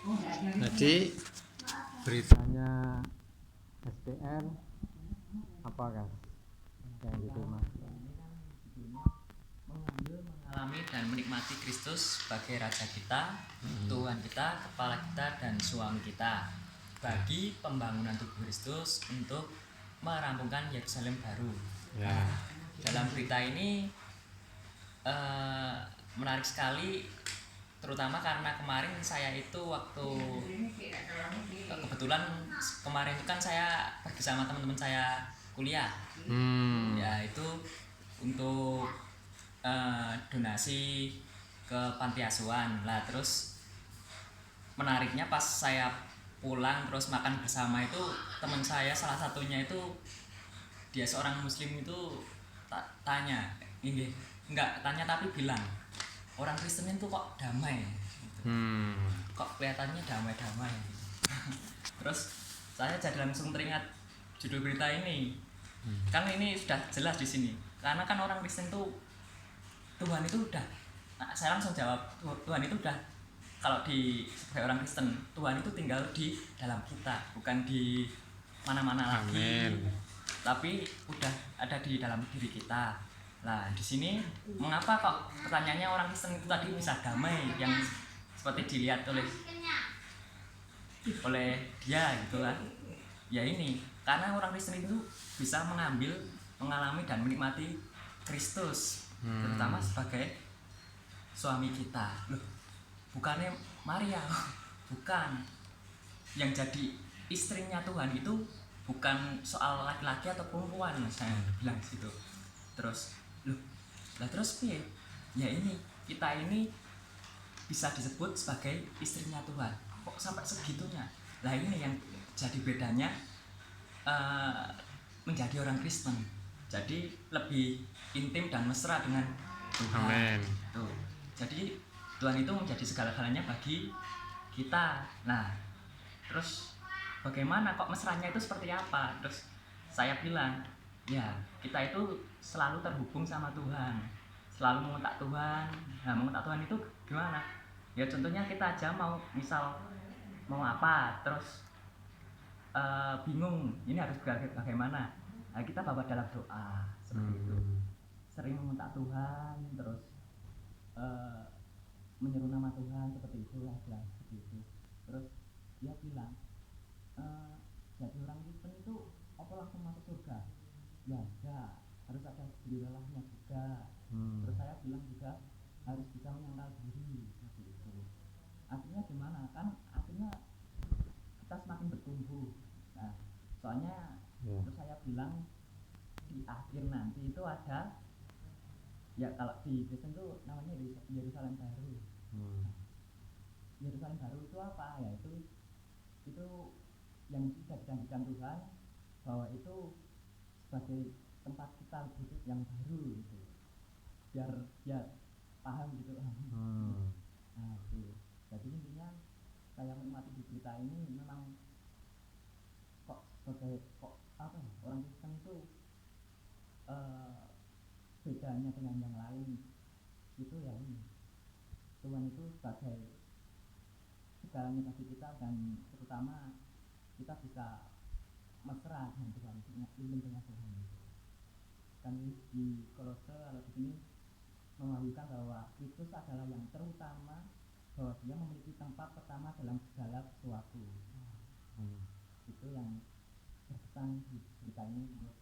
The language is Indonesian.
Jadi beritanya SPN apa kan yang diterima? Mengalami dan menikmati Kristus sebagai Raja kita, Tuhan kita, Kepala kita, dan Suami kita bagi pembangunan tubuh Kristus untuk merampungkan Yerusalem baru. Ya. Dalam berita ini menarik sekali, terutama karena kemarin saya itu waktu kebetulan kemarin itu kan saya pergi sama teman-teman saya kuliah, ya itu untuk donasi ke panti asuhan lah. Terus menariknya pas saya pulang terus makan bersama itu, teman saya salah satunya itu dia seorang muslim itu tanya ini enggak tanya tapi bilang orang Kristen itu kok damai gitu. Kok kelihatannya damai-damai gitu. Terus saya jadi langsung teringat judul berita ini. Kan ini sudah jelas di sini karena kan orang Kristen itu Tuhan itu udah, saya langsung jawab, Tuhan itu udah, kalau di sebagai orang Kristen Tuhan itu tinggal di dalam kita, bukan di mana-mana lagi, tapi udah ada di dalam diri kita. Nah di sini mengapa kok pertanyaannya orang Kristen itu tadi bisa damai yang seperti dilihat oleh dia gitu kan? Ya ini karena orang Kristen itu bisa mengambil, mengalami dan menikmati Kristus, terutama sebagai suami kita. Loh, bukannya Maria, bukan. Yang jadi istrinya Tuhan itu bukan soal laki-laki atau perempuan, saya bilang gitu. Terus, loh, lah terus piye? Ya ini, kita ini bisa disebut sebagai istrinya Tuhan. Kok sampai segitunya? Lah ini yang jadi bedanya menjadi orang Kristen. Jadi lebih intim dan mesra dengan Tuhan. Amin. Tuh. Jadi Tuhan itu menjadi segala-galanya bagi kita. Nah, terus bagaimana kok mesranya itu seperti apa? Terus saya bilang, ya kita itu selalu terhubung sama Tuhan, selalu mengontak Tuhan. Nah, mengontak Tuhan itu gimana? Ya contohnya kita aja mau misal mau apa, terus bingung ini harus bagaimana. Nah, kita bawa dalam doa seperti itu. Sering mengontak Tuhan, terus menyeru nama Tuhan seperti itu aja, seperti itu. Terus dia bilang, jadi orang Kristen itu apa langsung masuk surga? Ya enggak, harus ada diri lelahnya juga. Terus saya bilang juga harus bisa menyangkal diri seperti itu. Artinya gimana? Kan artinya kita semakin bertumbuh. Nah, soalnya terus saya bilang di akhir nanti itu ada, ya kalau di Kristen itu namanya Yerusalem baru. Yerusalem baru itu apa? Ya itu yang sudah dijanjikan Tuhan bahwa itu sebagai tempat kita hidup yang baru gitu. Biar ya paham gitu. Nah, itu. Jadi intinya saya menikmati di berita ini memang kok sebagai apa ya, orang Kristen itu bedanya dengan yang lain itu ya ini, Tuhan itu sebagai segalanya bagi kita, dan terutama kita bisa mesra dengan Tuhan, intim dengan Tuhan. Dan di Kolose kalau di sini memahukan bahwa Kristus adalah yang terutama, bahwa dia memiliki tempat pertama dalam segala sesuatu. Itu yang berkesan di berita ini.